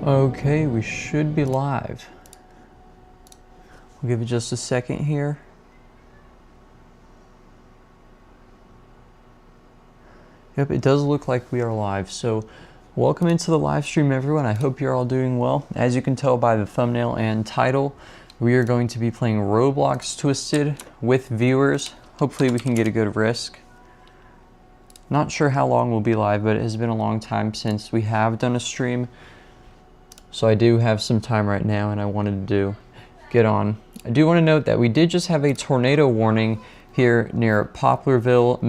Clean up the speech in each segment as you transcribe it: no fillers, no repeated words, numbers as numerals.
Okay, we should be live. We'll give it just a second here. Yep, it does look like we are live. So welcome into the live stream, everyone. I hope you're all doing well. As you can tell by the thumbnail and title, we are going to be playing Roblox Twisted with viewers. Hopefully we can get a good risk. Not sure how long we'll be live, but it has been a long time since we have done a stream. So I do have some time right now and I wanted to get on. I do want to note that we did just have a tornado warning here near Poplarville,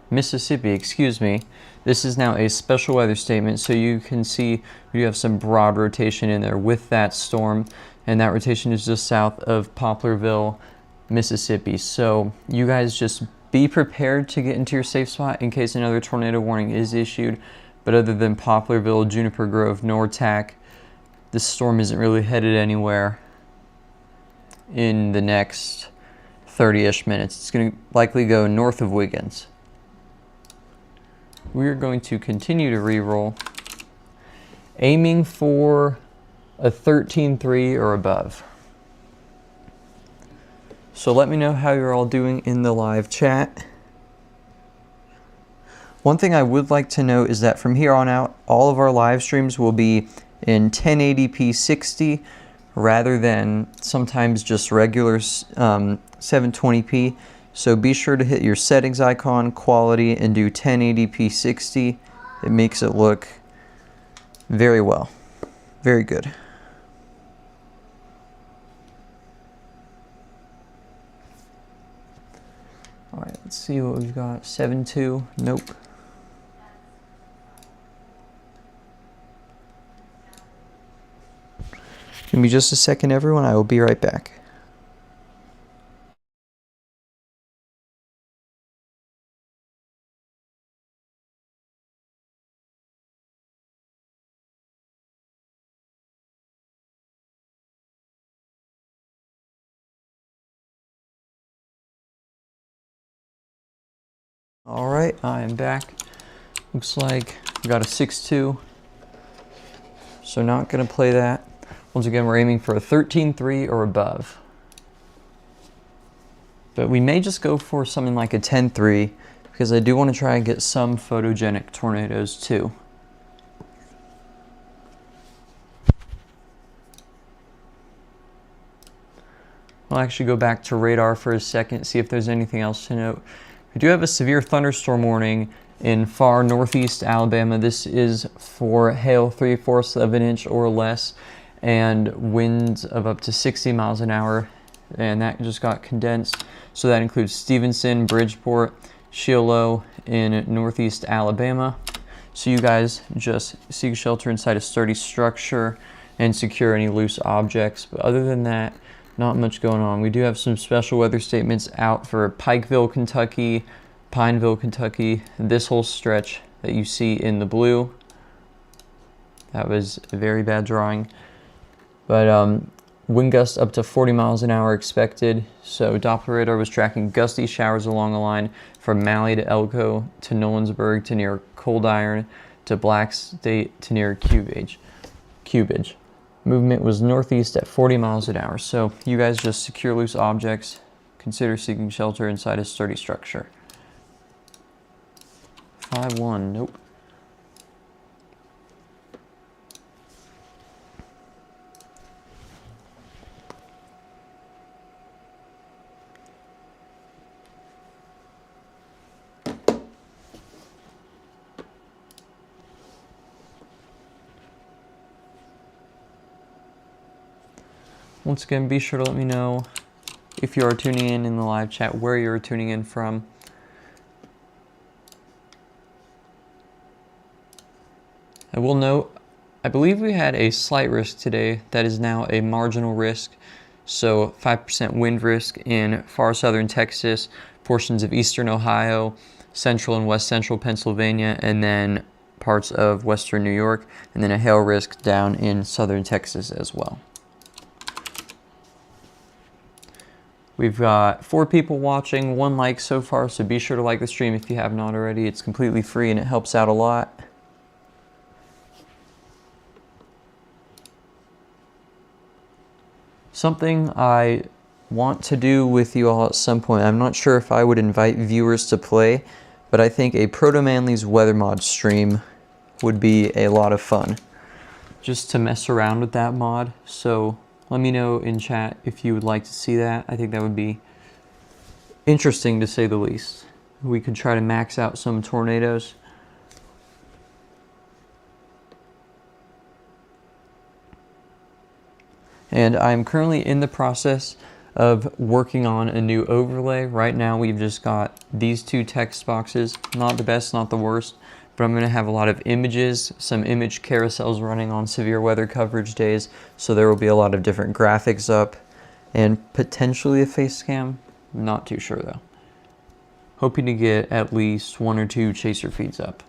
Mississippi, excuse me. This is now a special weather statement, so you can see we have some broad rotation in there with that storm, and that rotation is just south of Poplarville, Mississippi. So you guys just be prepared to get into your safe spot in case another tornado warning is issued. But other than Poplarville, Juniper Grove, Nortac, this storm isn't really headed anywhere in the next 30-ish minutes. It's going to likely go north of Wiggins. We're going to continue to re-roll, aiming for a 13-3 or above. So let me know how you're all doing in the live chat. One thing I would like to note is that from here on out, all of our live streams will be in 1080p 60 rather than sometimes just regular 720p. So be sure to hit your settings icon, quality, and do 1080p 60. It makes it look very well. Very good. All right, let's see what we've got. 7-2, nope. Give me just a second, everyone. I will be right back. All right, I am back. Looks like we got a 6-2, so not going to play that. Once again, we're aiming for a 13-3 or above. But we may just go for something like a 10-3 because I do want to try and get some photogenic tornadoes too. I'll actually go back to radar for a second, see if there's anything else to note. We do have a severe thunderstorm warning in far northeast Alabama. This is for hail 3/4 of an inch or less and winds of up to 60 miles an hour. And that just got condensed. So that includes Stevenson, Bridgeport, Shiloh in northeast Alabama. So you guys just seek shelter inside a sturdy structure and secure any loose objects. But other than that, not much going on. We do have some special weather statements out for Pikeville, Kentucky, Pineville, Kentucky, this whole stretch that you see in the blue. That was a very bad drawing. But wind gusts up to 40 miles an hour expected. So Doppler radar was tracking gusty showers along the line from Malley to Elko to Nolensburg to near Cold Iron to Black State to near Cubage. Movement was northeast at 40 miles an hour. So you guys just secure loose objects. Consider seeking shelter inside a sturdy structure. 5-1, nope. Once again, be sure to let me know if you are tuning in the live chat, where you're tuning in from. I will note, I believe we had a slight risk today that is now a marginal risk. So 5% wind risk in far southern Texas, portions of eastern Ohio, central and west central Pennsylvania, and then parts of western New York, and then a hail risk down in southern Texas as well. We've got 4 people watching, 1 like so far, so be sure to like the stream if you have not already. It's completely free and it helps out a lot. Something I want to do with you all at some point, I'm not sure if I would invite viewers to play, but I think a Proto Manly's weather mod stream would be a lot of fun just to mess around with that mod. So let me know in chat if you would like to see that. I think that would be interesting to say the least. We could try to max out some tornadoes. And I'm currently in the process of working on a new overlay. Right now we've just got these two text boxes, not the best, not the worst, but I'm gonna have a lot of images, some image carousels running on severe weather coverage days, so there will be a lot of different graphics up, and potentially a face cam. I'm not too sure though. Hoping to get at least 1 or 2 chaser feeds up.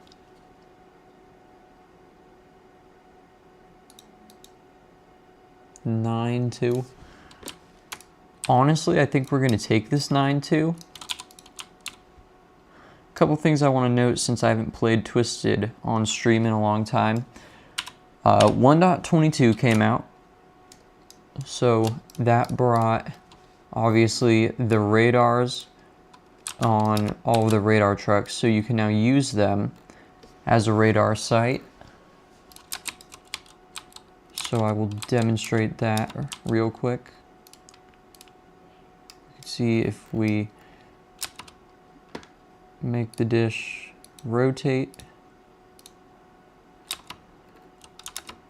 (9-2). Honestly, I think we're going to take this 9-2. A couple things I want to note since I haven't played Twisted on stream in a long time. 1.22 came out, so that brought obviously the radars on all of the radar trucks, so you can now use them as a radar site. So I will demonstrate that real quick. See if we make the dish rotate.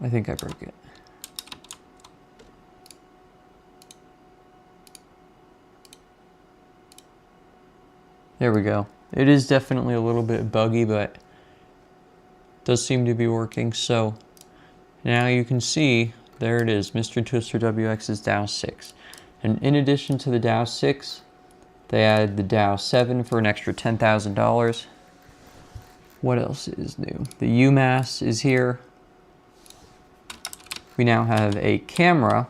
I think I broke it. There we go. It is definitely a little bit buggy, but does seem to be working. So now you can see, there it is, Mr. Twister WX's Dow 6. And in addition to the Dow 6, they added the Dow 7 for an extra $10,000. What else is new? The UMass is here. We now have a camera,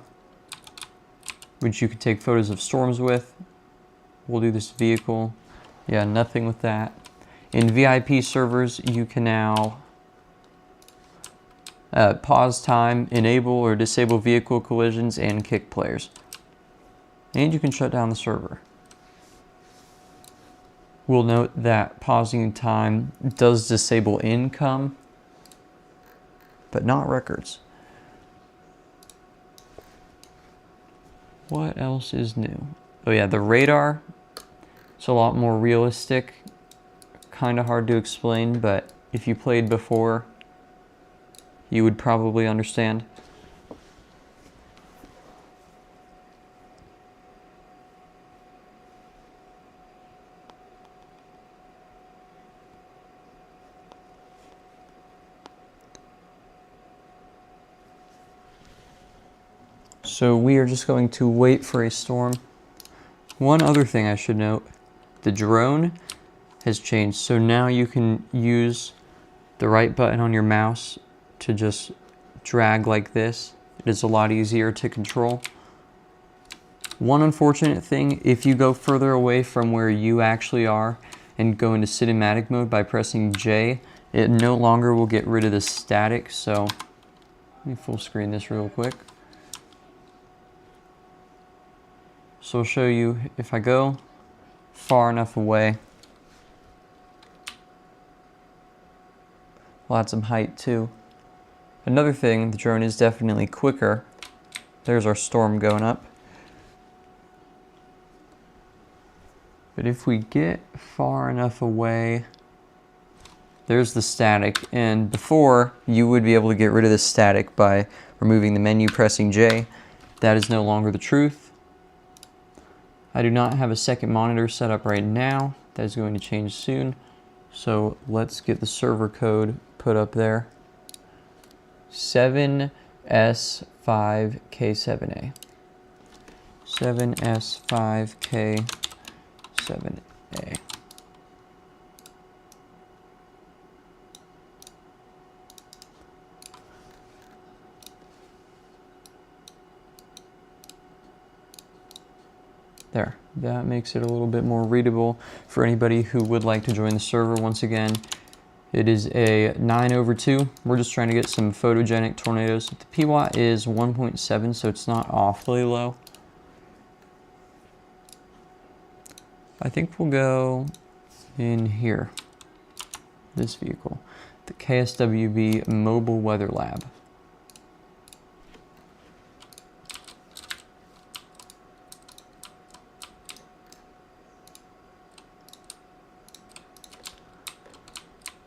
which you can take photos of storms with. We'll do this vehicle. Yeah, nothing with that. In VIP servers, you can now pause time, enable or disable vehicle collisions, and kick players. And you can shut down the server. We'll note that pausing time does disable income, but not records. What else is new? Oh yeah, the radar. It's a lot more realistic. Kind of hard to explain, but if you played before, you would probably understand. So we are just going to wait for a storm. One other thing I should note, the drone has changed. So now you can use the right button on your mouse to just drag like this. It is a lot easier to control. One unfortunate thing, if you go further away from where you actually are and go into cinematic mode by pressing J, it no longer will get rid of the static. So let me full screen this real quick. So I'll show you if I go far enough away. We'll add some height too. Another thing, the drone is definitely quicker. There's our storm going up. But if we get far enough away, there's the static. And before, you would be able to get rid of the static by removing the menu, pressing J. That is no longer the truth. I do not have a second monitor set up right now. That is going to change soon. So let's get the server code put up there. 7S5K7A. 7S5K7A. There, that makes it a little bit more readable for anybody who would like to join the server. Once again, it is a 9/2. We're just trying to get some photogenic tornadoes. The PWatt is 1.7, so it's not awfully low. I think we'll go in here, this vehicle, the KSWB Mobile Weather Lab.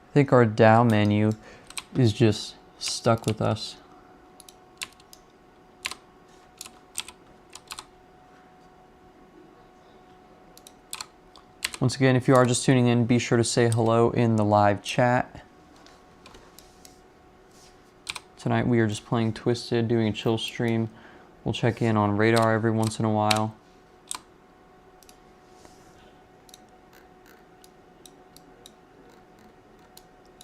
I think our Dow menu is just stuck with us. Once again, if you are just tuning in, be sure to say hello in the live chat. Tonight we are just playing Twisted, doing a chill stream. We'll check in on Radar every once in a while.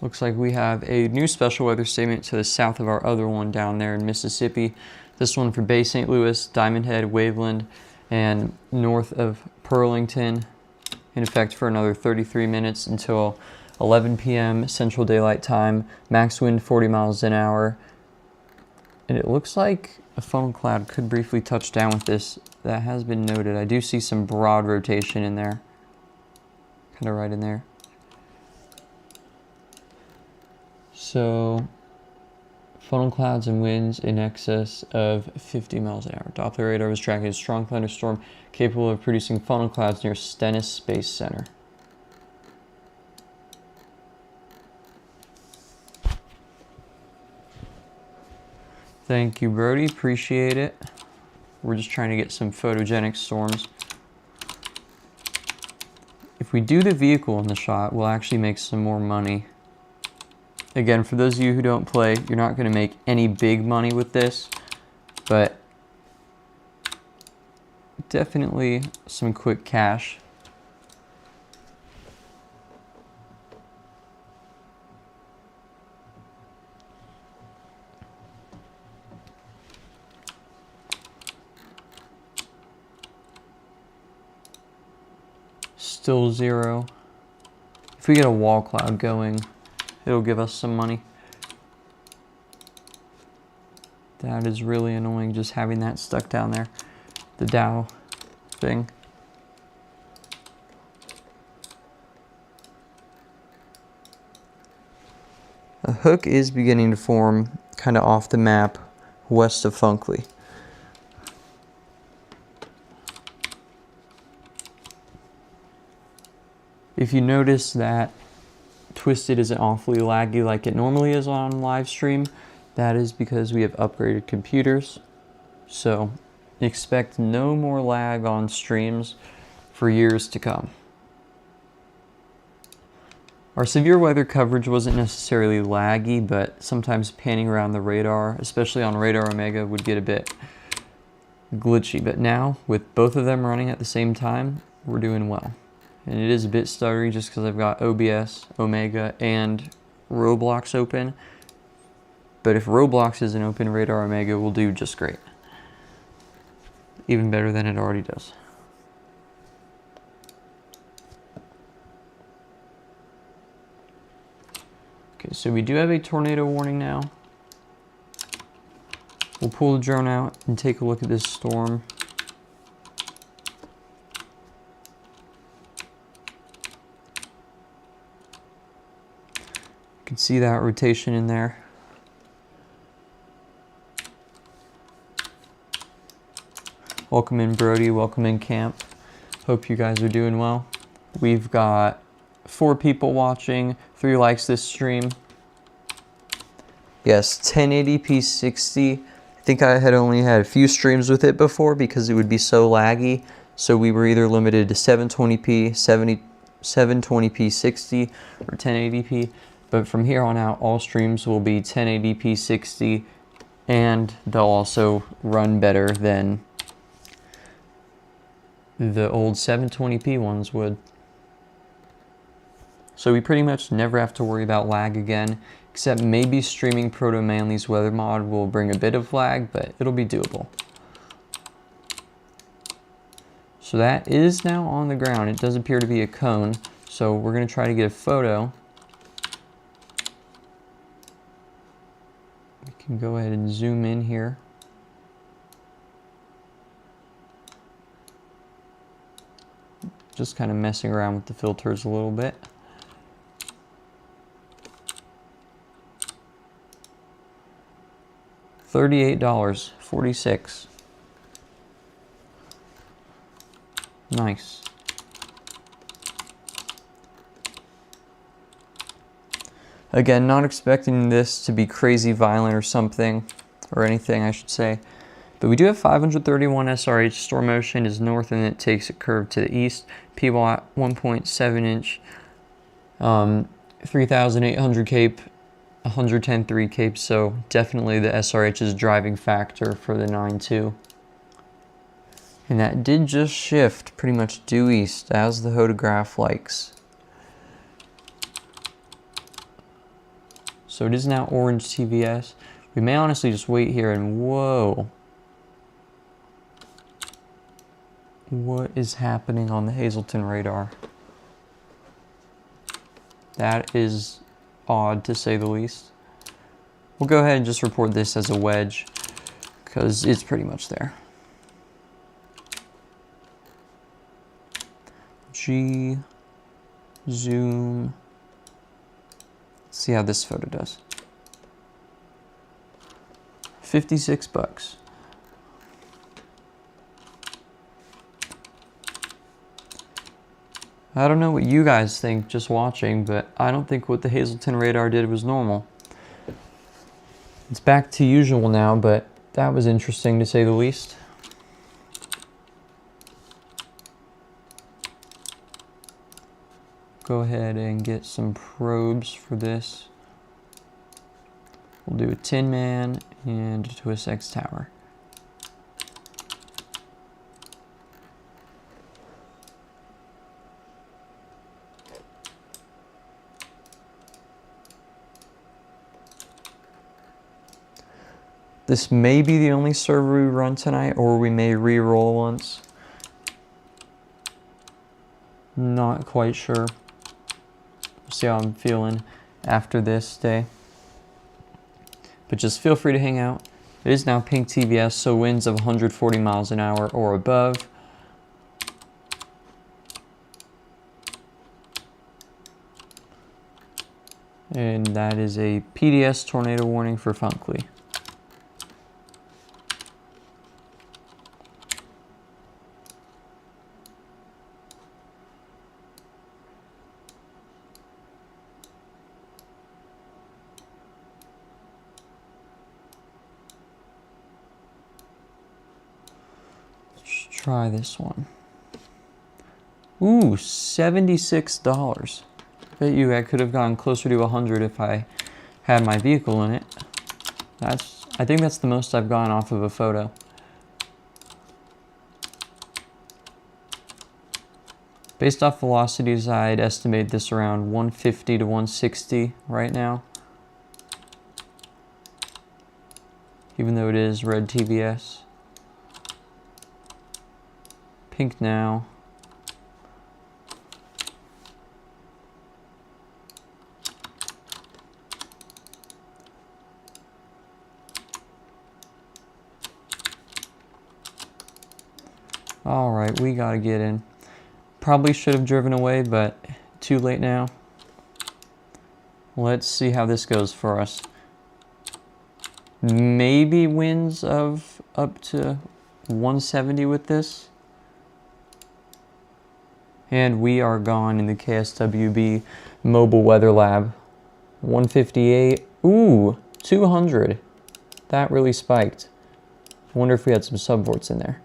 Looks like we have a new special weather statement to the south of our other one down there in Mississippi. This one for Bay St. Louis, Diamond Head, Waveland, and north of Pearlington, in effect for another 33 minutes until 11 p.m. Central Daylight Time. Max wind 40 miles an hour. And it looks like a funnel cloud could briefly touch down with this. That has been noted. I do see some broad rotation in there. Kind of right in there. So, funnel clouds and winds in excess of 50 miles an hour. Doppler radar was tracking a strong thunderstorm capable of producing funnel clouds near Stennis Space Center. Thank you, Brody. Appreciate it. We're just trying to get some photogenic storms. If we do the vehicle in the shot, we'll actually make some more money. Again, for those of you who don't play, you're not going to make any big money with this, but definitely some quick cash. Still zero. If we get a wall cloud going, it'll give us some money. That is really annoying, just having that stuck down there. The Dow thing. A hook is beginning to form kind of off the map west of Funkley. If you notice that Twisted isn't awfully laggy like it normally is on live stream, that is because we have upgraded computers. So expect no more lag on streams for years to come. Our severe weather coverage wasn't necessarily laggy, but sometimes panning around the radar, especially on Radar Omega, would get a bit glitchy. But now, with both of them running at the same time, we're doing well. And it is a bit stuttery just because I've got OBS, Omega, and Roblox open. But if Roblox isn't open, Radar Omega will do just great. Even better than it already does. Okay, so we do have a tornado warning now. We'll pull the drone out and take a look at this storm. You can see that rotation in there. Welcome in, Brody. Welcome in, Camp. Hope you guys are doing well. We've got 4 people watching, 3 likes this stream. Yes, 1080p 60. I think I had only had a few streams with it before because it would be so laggy. So we were either limited to 720p, 720p 60, or 1080p. But from here on out, all streams will be 1080p 60, and they'll also run better than the old 720p ones would. So we pretty much never have to worry about lag again, except maybe streaming Proto Manly's weather mod will bring a bit of lag, but it'll be doable. So that is now on the ground. It does appear to be a cone, so we're going to try to get a photo. We can go ahead and zoom in here. Just kind of messing around with the filters a little bit. $38.46. Nice. Again, not expecting this to be crazy violent or something, or anything I should say. But we do have 531 SRH. Store motion is north and it takes a curve to the east. P-Watt 1.7 inch, 3,800 cape, 110.3 cape. So definitely the SRH's driving factor for the 9.2. And that did just shift pretty much due east as the hodograph likes. So it is now orange TVS. We may honestly just wait here and whoa. What is happening on the Hazelton radar? That is odd to say the least. We'll go ahead and just report this as a wedge because it's pretty much there. G, zoom. Let's see how this photo does. 56 bucks. I don't know what you guys think just watching, but I don't think what the Hazelton radar did was normal. It's back to usual now, but that was interesting to say the least. Go ahead and get some probes for this. We'll do a Tin Man and a Twist X Tower. This may be the only server we run tonight, or we may re-roll once. Not quite sure. We'll see how I'm feeling after this day. But just feel free to hang out. It is now pink TVS, so winds of 140 miles an hour or above. And that is a PDS tornado warning for Funkley. Try this one. Ooh, $76. Bet you I could have gone closer to 100 if I had my vehicle in it. I think that's the most I've gone off of a photo. Based off velocities, I'd estimate this around 150 to 160 right now. Even though it is red TVS. Pink now. All right, we gotta get in. Probably should have driven away, but too late now. Let's see how this goes for us. Maybe winds of up to 170 with this. And we are gone in the KSWB Mobile Weather Lab. 158. Ooh, 200. That really spiked. I wonder if we had some subvorts in there.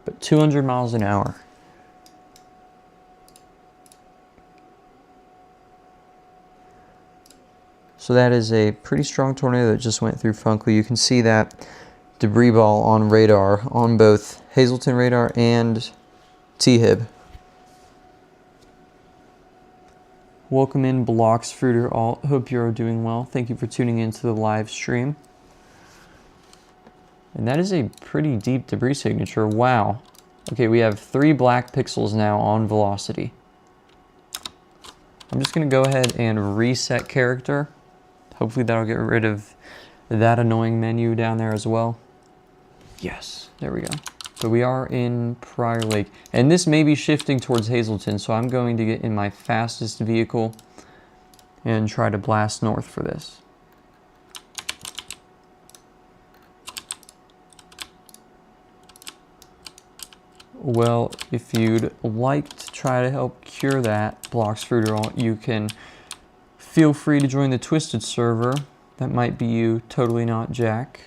But 200 miles an hour. So that is a pretty strong tornado that just went through Funkley. You can see that debris ball on radar on both Hazelton radar and T-Hib. Welcome in Blocks Fruiter Alt. Hope you're doing well. Thank you for tuning into the live stream. And that is a pretty deep debris signature. Wow. Okay, we have 3 black pixels now on velocity. I'm just going to go ahead and reset character. Hopefully that'll get rid of that annoying menu down there as well. Yes, there we go. But we are in Prior Lake. And this may be shifting towards Hazleton, so I'm going to get in my fastest vehicle and try to blast north for this. Well, if you'd like to try to help cure that Blox Fruiteralt, you can feel free to join the Twisted server. That might be you, totally not Jack.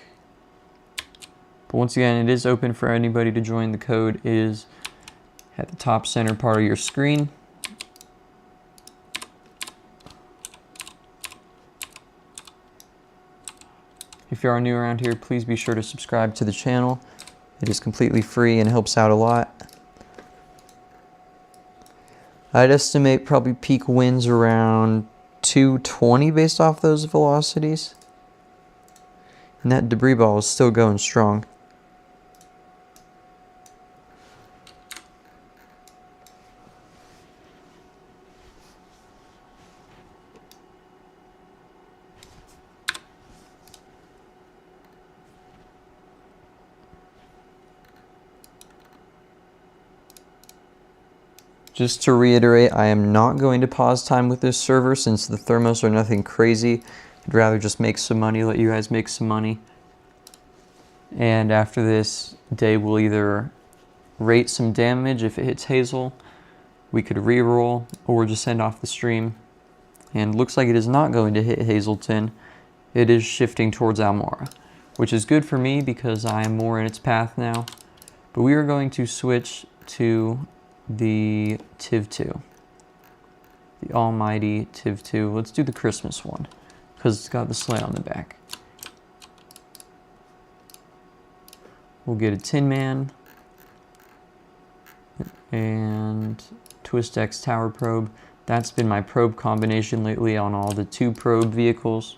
But once again, it is open for anybody to join. The code is at the top center part of your screen. If you are new around here, please be sure to subscribe to the channel. It is completely free and helps out a lot. I'd estimate probably peak winds around 220 based off those velocities. And that debris ball is still going strong. Just to reiterate, I am not going to pause time with this server since the thermos are nothing crazy. I'd rather just make some money, let you guys make some money. And after this day, we'll either rate some damage if it hits Hazel, we could re-roll, or just send off the stream. And looks like it is not going to hit Hazleton. It is shifting towards Almora, which is good for me because I am more in its path now. But we are going to switch to the Tiv2, the almighty Tiv2. Let's do the Christmas one because it's got the sleigh on the back. We'll get a Tin Man and Twist X Tower Probe. That's been my probe combination lately on all the 2 probe vehicles.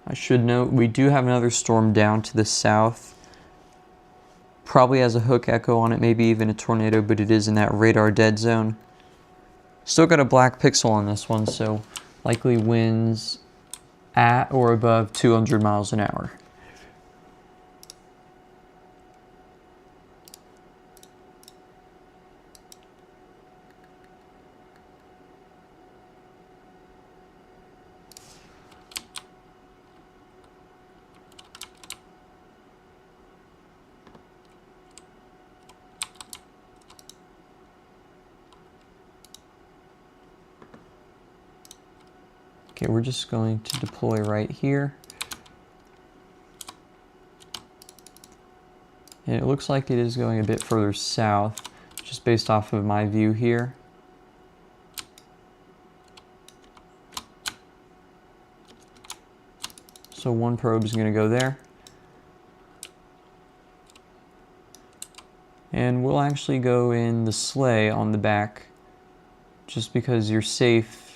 I should note we do have another storm down to the south. Probably has a hook echo on it, maybe even a tornado, but it is in that radar dead zone. Still got a black pixel on this one, so likely winds at or above 200 miles an hour. Okay, we're just going to deploy right here. And it looks like it is going a bit further south, just based off of my view here. So one probe is going to go there. And we'll actually go in the sleigh on the back, just because you're safe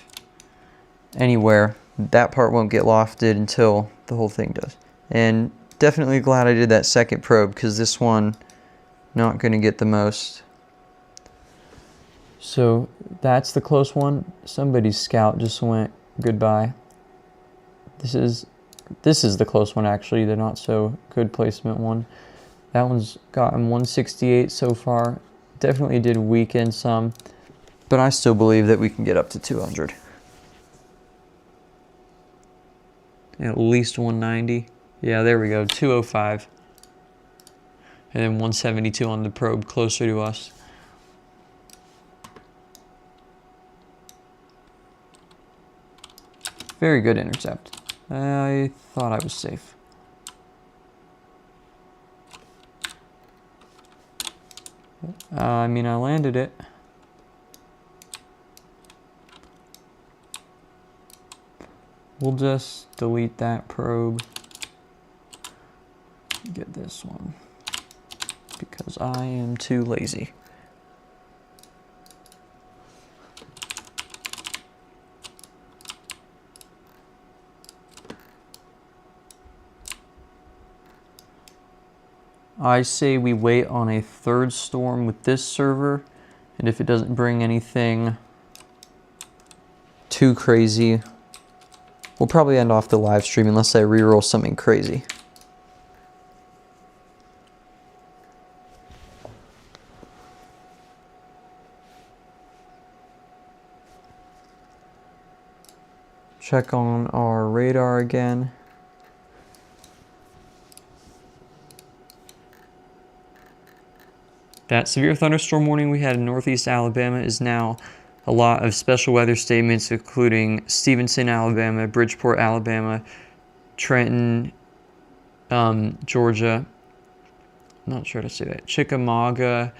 anywhere. That part won't get lofted until the whole thing does. And definitely glad I did that second probe, because this one not going to get the most. So that's the close one. Somebody's scout just went goodbye. This is the close one, actually, the not so good placement one. That one's gotten 168 so far. Definitely did weaken some, but I still believe that we can get up to 200. At least 190. Yeah, there we go, 205. And then 172 on the probe closer to us. Very good intercept. I thought I was safe. I mean, I landed it. We'll just delete that probe. Get this one, because I am too lazy. I say we wait on a third storm with this server, and if it doesn't bring anything too crazy, we'll probably end off the live stream unless I reroll something crazy. Check on our radar again. That severe thunderstorm warning we had in northeast Alabama is now a lot of special weather statements, including Stevenson, Alabama, Bridgeport, Alabama, Trenton, Georgia. Not sure how to say that. Chickamauga,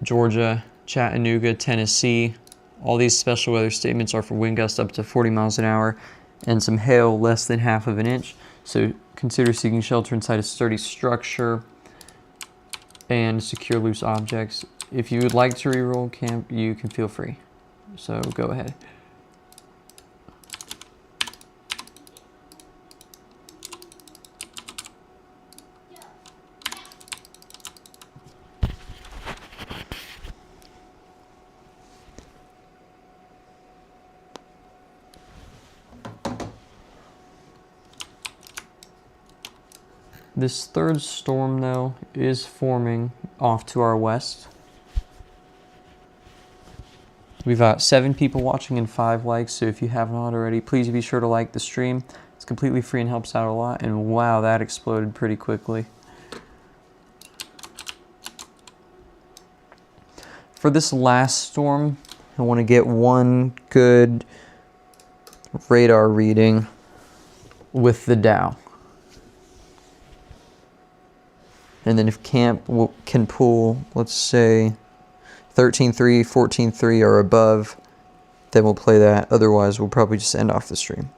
Georgia, Chattanooga, Tennessee. All these special weather statements are for wind gusts up to 40 miles an hour and some hail less than half of an inch. So consider seeking shelter inside a sturdy structure and secure loose objects. If you would like to reroll camp, you can feel free. So go ahead. This third storm, though, is forming off to our west. We've got 7 people watching and 5 likes, so if you haven't already, please be sure to like the stream. It's completely free and helps out a lot, and wow, that exploded pretty quickly. For this last storm, I want to get one good radar reading with the Dow. And then if camp can pull, let's say 13.3, 14.3 or above, then we'll play that. Otherwise, we'll probably just end off the stream.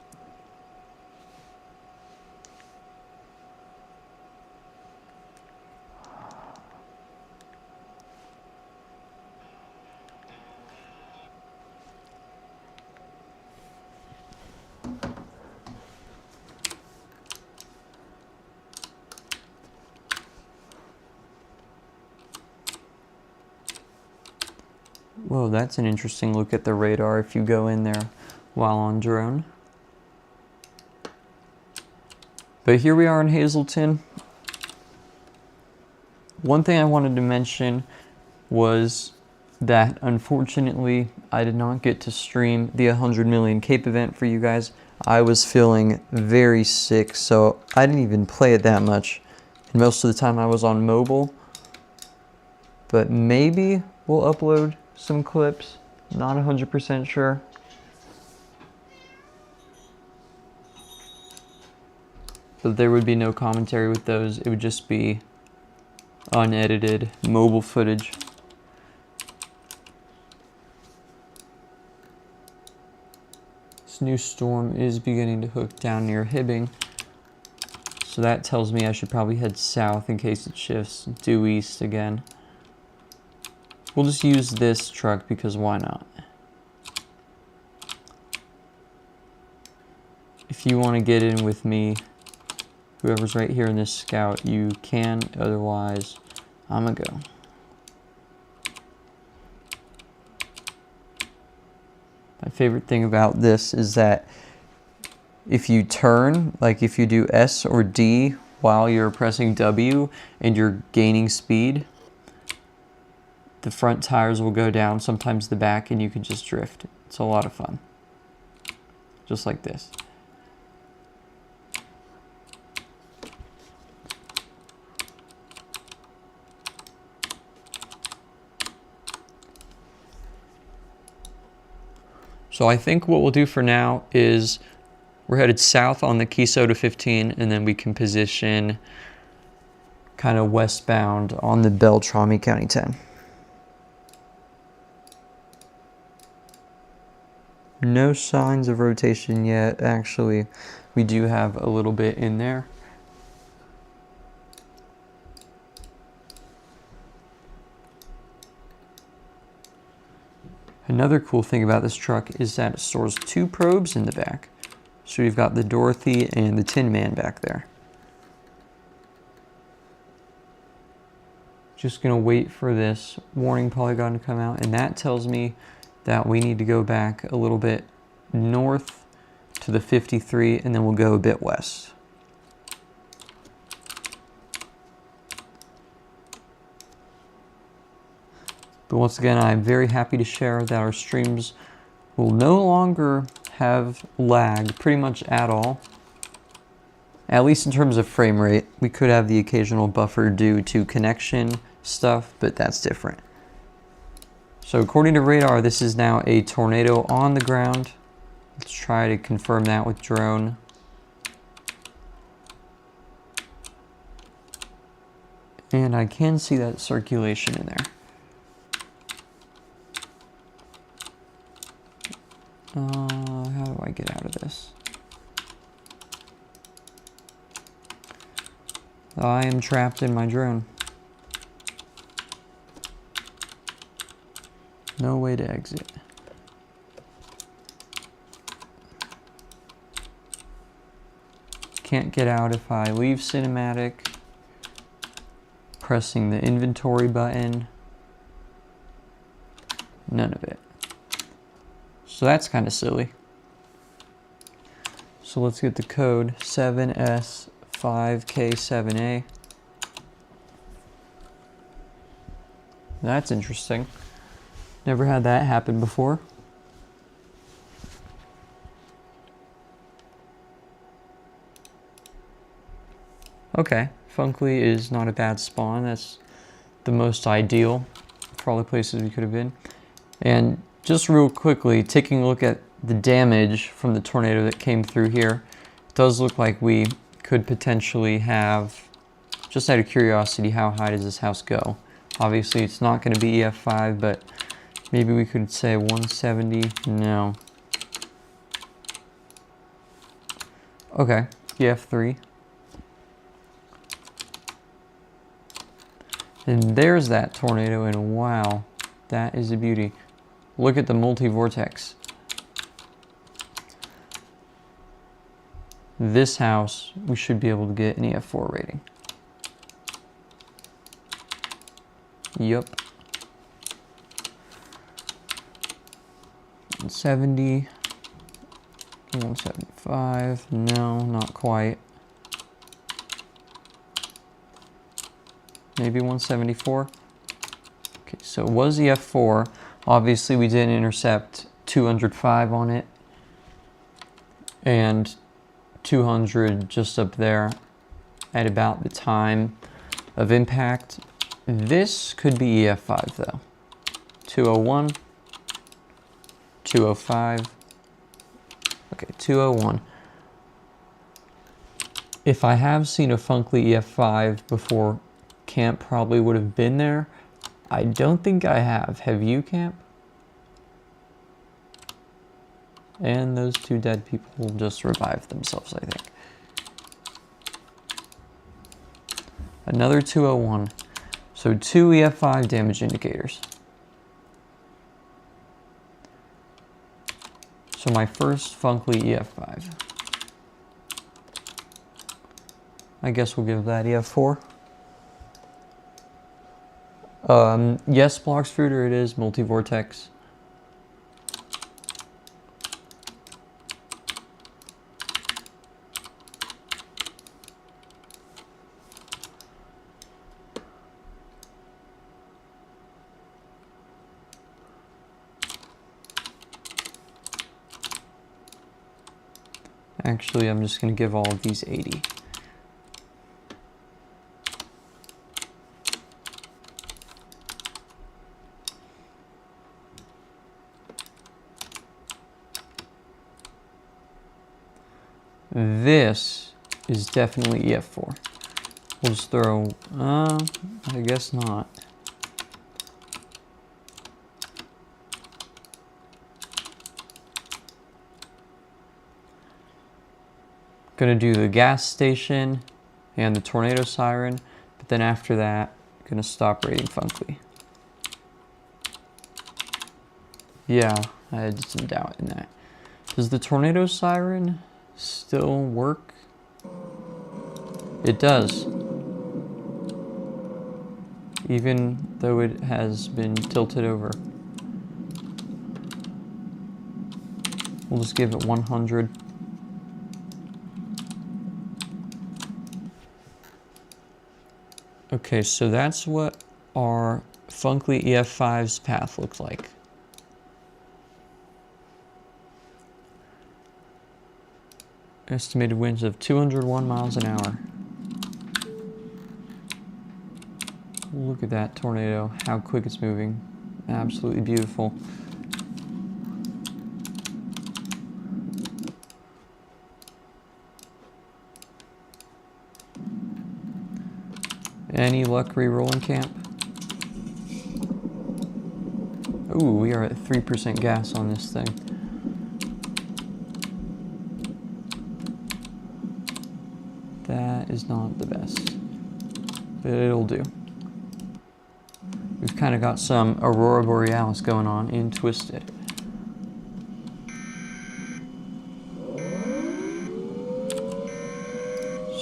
Whoa, that's an interesting look at the radar if you go in there while on drone. But here we are in Hazleton. One thing I wanted to mention was that unfortunately I did not get to stream the 100 million Cape event for you guys. I was feeling very sick, so I didn't even play it that much. And most of the time I was on mobile. But maybe we'll upload some clips, not 100% sure. But there would be no commentary with those. It would just be unedited mobile footage. This new storm is beginning to hook down near Hibbing. So that tells me I should probably head south in case it shifts due east again. We'll just use this truck because why not? If you want to get in with me, whoever's right here in this scout, you can. Otherwise, I'm gonna go. My favorite thing about this is that if you turn, like if you do S or D while you're pressing W and you're gaining speed, the front tires will go down, sometimes the back, and you can just drift. It's a lot of fun. Just like this. So I think what we'll do for now is we're headed south on the Keysota 15, and then we can position kind of westbound on the Beltrami County 10. No signs of rotation yet. Actually, we do have a little bit in there. Another cool thing about this truck is that it stores 2 probes in the back. So we've got the Dorothy and the Tin Man back there. Just gonna wait for this warning polygon to come out, and that tells me that we need to go back a little bit north to the 53, and then we'll go a bit west. But once again, I'm very happy to share that our streams will no longer have lag pretty much at all. At least in terms of frame rate. We could have the occasional buffer due to connection stuff, but that's different. So according to radar, this is now a tornado on the ground. Let's try to confirm that with drone. And I can see that circulation in there. How do I get out of this? I am trapped in my drone. No way to exit. Can't get out if I leave cinematic. Pressing the inventory button. None of it. So that's kind of silly. So let's get the code 7S5K7A. That's interesting. Never had that happen before. Okay, Funkley is not a bad spawn. That's the most ideal for all the places we could have been. And just real quickly, taking a look at the damage from the tornado that came through here, it does look like we could potentially have, just out of curiosity, how high does this house go? Obviously it's not going to be EF5, but maybe we could say 170. No. Okay, EF3. And there's that tornado, and wow, that is a beauty. Look at the multi-vortex. This house, we should be able to get an EF4 rating. Yup. 170. 175. No, not quite. Maybe 174. Okay, so it was EF4. Obviously, we didn't intercept 205 on it. And 200 just up there at about the time of impact. This could be EF5 though. 201, 205, okay, 201. If I have seen a Funkley EF5 before, Camp probably would have been there. I don't think I have. Have you, Camp? And those two dead people just revived themselves, I think. Another 201. So 2 EF5 damage indicators. So my first Funkley EF5. I guess we'll give that EF4. Yes, Bloxfruiter, it is multi-vortex. Actually, I'm just going to give all of these 80. This is definitely EF4. We'll just throw, I guess not. Gonna do the gas station and the tornado siren, but then after that, gonna stop rating Funkley. Yeah, I had some doubt in that. Does the tornado siren still work? It does. even though it has been tilted over. We'll just give it 100. Okay, so that's what our Funkly EF5's path looks like. Estimated winds of 201 miles an hour. Look at that tornado, how quick it's moving. Absolutely beautiful. Any luck re-rolling, camp? Ooh, we are at 3% gas on this thing. That is not the best, but it'll do. We've kind of got some Aurora Borealis going on in Twisted.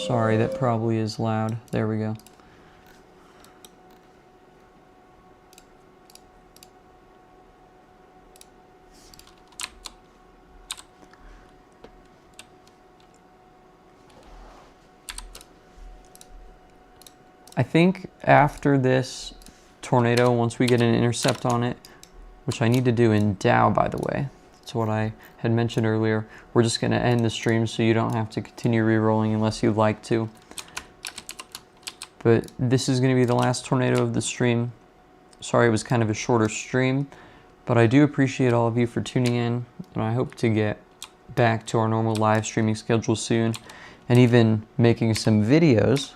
Sorry, that probably is loud. There we go. I think after this tornado, once we get an intercept on it, which I need to do in Dow, by the way, that's what I had mentioned earlier, we're just going to end the stream so you don't have to continue re-rolling unless you'd like to. But this is going to be the last tornado of the stream. Sorry it was kind of a shorter stream, but I do appreciate all of you for tuning in, and I hope to get back to our normal live streaming schedule soon, and even making some videos.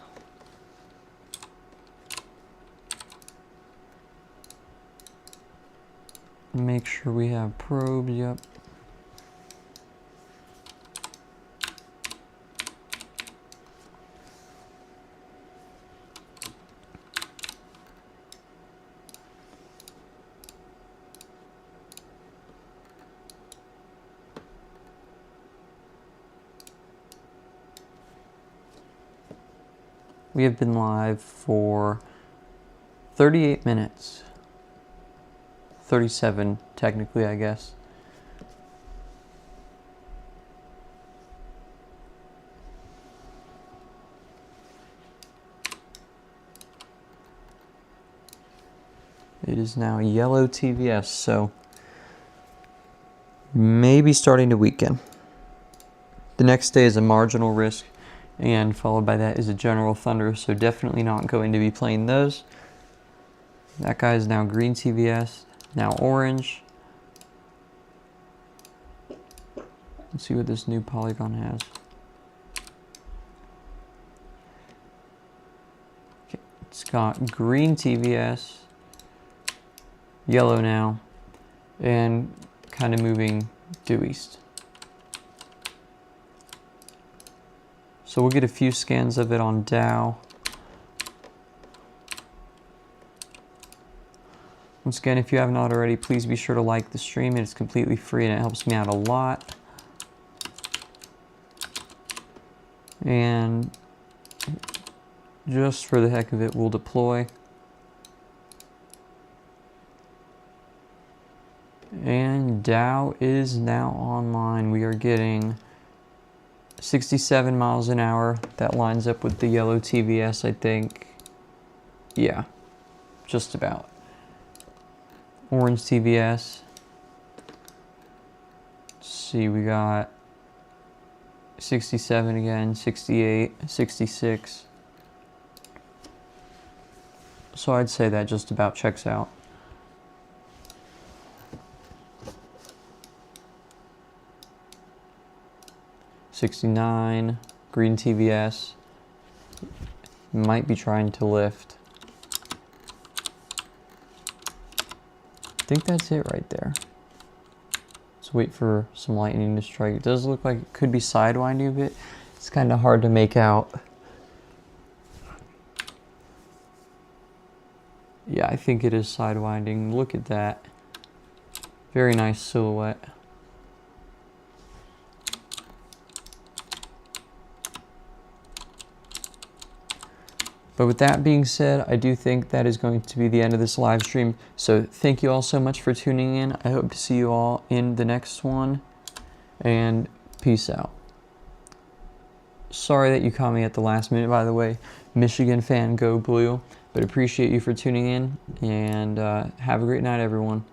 Make sure we have probes, yep. We have been live for 38 minutes. 37 technically, I guess. It is now yellow TVS, so maybe starting to weaken. The next day is a marginal risk, and followed by that is a general thunder, so definitely not going to be playing those. That guy is now green TVS. Now orange. Let's see what this new polygon has. Okay, it's got green TVS, yellow now, and kind of moving due east. So we'll get a few scans of it on Dow. Once again, if you have not already, please be sure to like the stream. It is completely free and it helps me out a lot. And just for the heck of it, we'll deploy. And Dow is now online. We are getting 67 miles an hour. That lines up with the yellow TVS, I think. Yeah, just about. Orange TVS. Let's see, we got 67 again, 68, 66. So I'd say that just about checks out. '69, green TVS. Might be trying to lift. I think that's it right there. Let's wait for some lightning to strike. It does look like it could be sidewinding a bit. It's kind of hard to make out. Yeah, I think it is sidewinding. Look at that. Very nice silhouette. But with that being said, I do think that is going to be the end of this live stream. So thank you all so much for tuning in. I hope to see you all in the next one, and peace out. Sorry that you caught me at the last minute, by the way. Michigan fan, go blue. But appreciate you for tuning in, and have a great night, everyone.